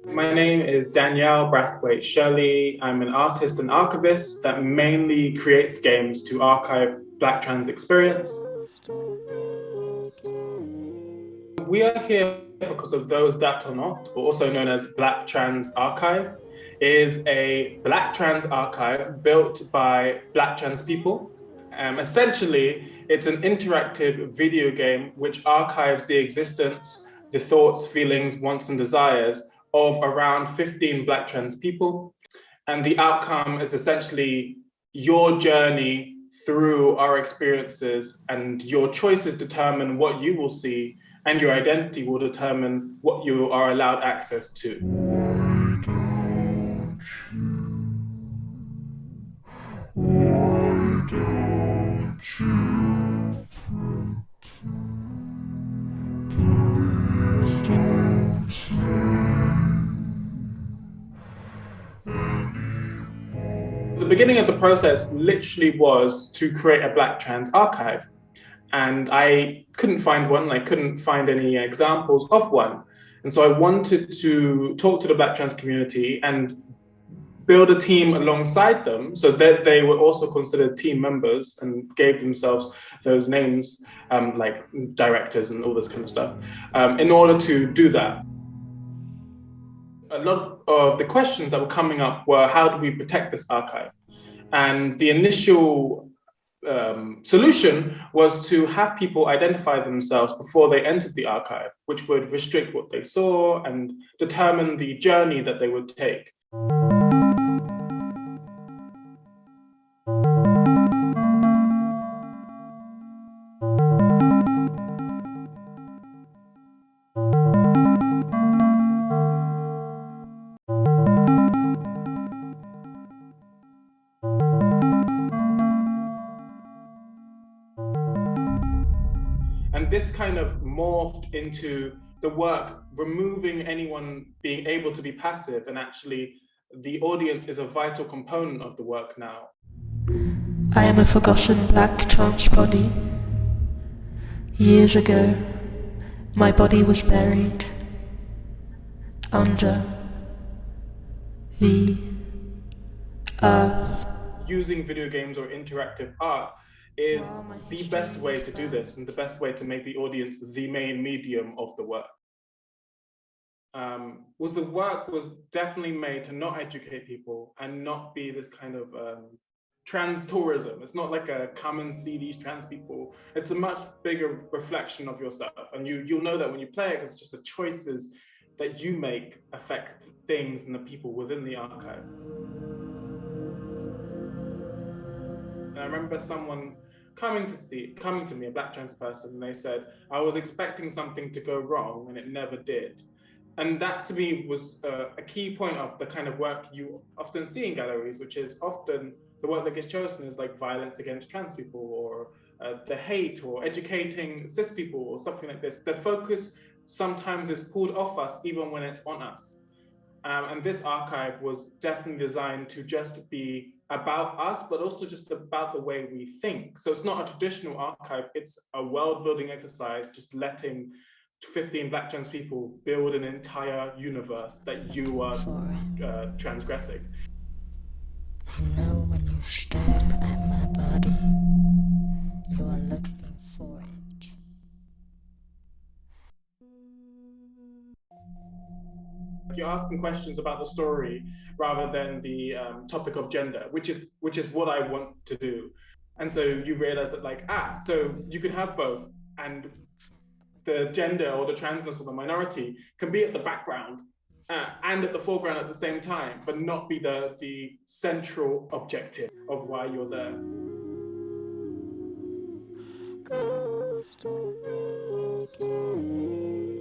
My name is Danielle Brathwaite-Shirley. I'm an artist and archivist that mainly creates games to archive Black trans experience. We are here because of Those That Are Not, or also known as Black Trans Archive, is a Black trans archive built by Black trans people. Essentially, it's an interactive video game which archives the existence, the thoughts, feelings, wants, and desires of around 15 Black trans people. And the outcome is essentially your journey through our experiences, and your choices determine what you will see, and your identity will determine what you are allowed access to. Why don't you please don't say anymore. The beginning of the process literally was to create a Black trans archive. And I couldn't find one. I couldn't find any examples of one. And so I wanted to talk to the Black trans community and build a team alongside them so that they were also considered team members and gave themselves those names, like directors and all this kind of stuff, in order to do that. A lot of the questions that were coming up were, how do we protect this archive? And the initial solution was to have people identify themselves before they entered the archive, which would restrict what they saw and determine the journey that they would take. And this kind of morphed into the work, removing anyone being able to be passive, and actually the audience is a vital component of the work now. I am a forgotten black trans body. Years ago, my body was buried under the earth. Using video games or interactive art is the best way to do this, and the best way to make the audience the main medium of the work. The work was definitely made to not educate people and not be this kind of trans tourism. It's not like a come and see these trans people. It's a much bigger reflection of yourself, and you'll know that when you play it, because it's just the choices that you make affect things and the people within the archive. And I remember someone coming to me, a Black trans person, and they said, I was expecting something to go wrong and it never did. And that to me was a key point of the kind of work you often see in galleries, which is often the work that gets chosen is like violence against trans people, or the hate, or educating cis people, or something like this. The focus sometimes is pulled off us even when it's on us. And this archive was definitely designed to just be about us, but also just about the way we think. So it's not a traditional archive, it's a world building exercise, just letting 15 Black trans people build an entire universe that you are transgressing. I know when you stare at my body, you are looking for it. You're asking questions about the story rather than the topic of gender, which is what I want to do. And so you realize that so you can have both, and the gender or the transness or the minority can be at the background and at the foreground at the same time, but not be the central objective of why you're there. Close to me again.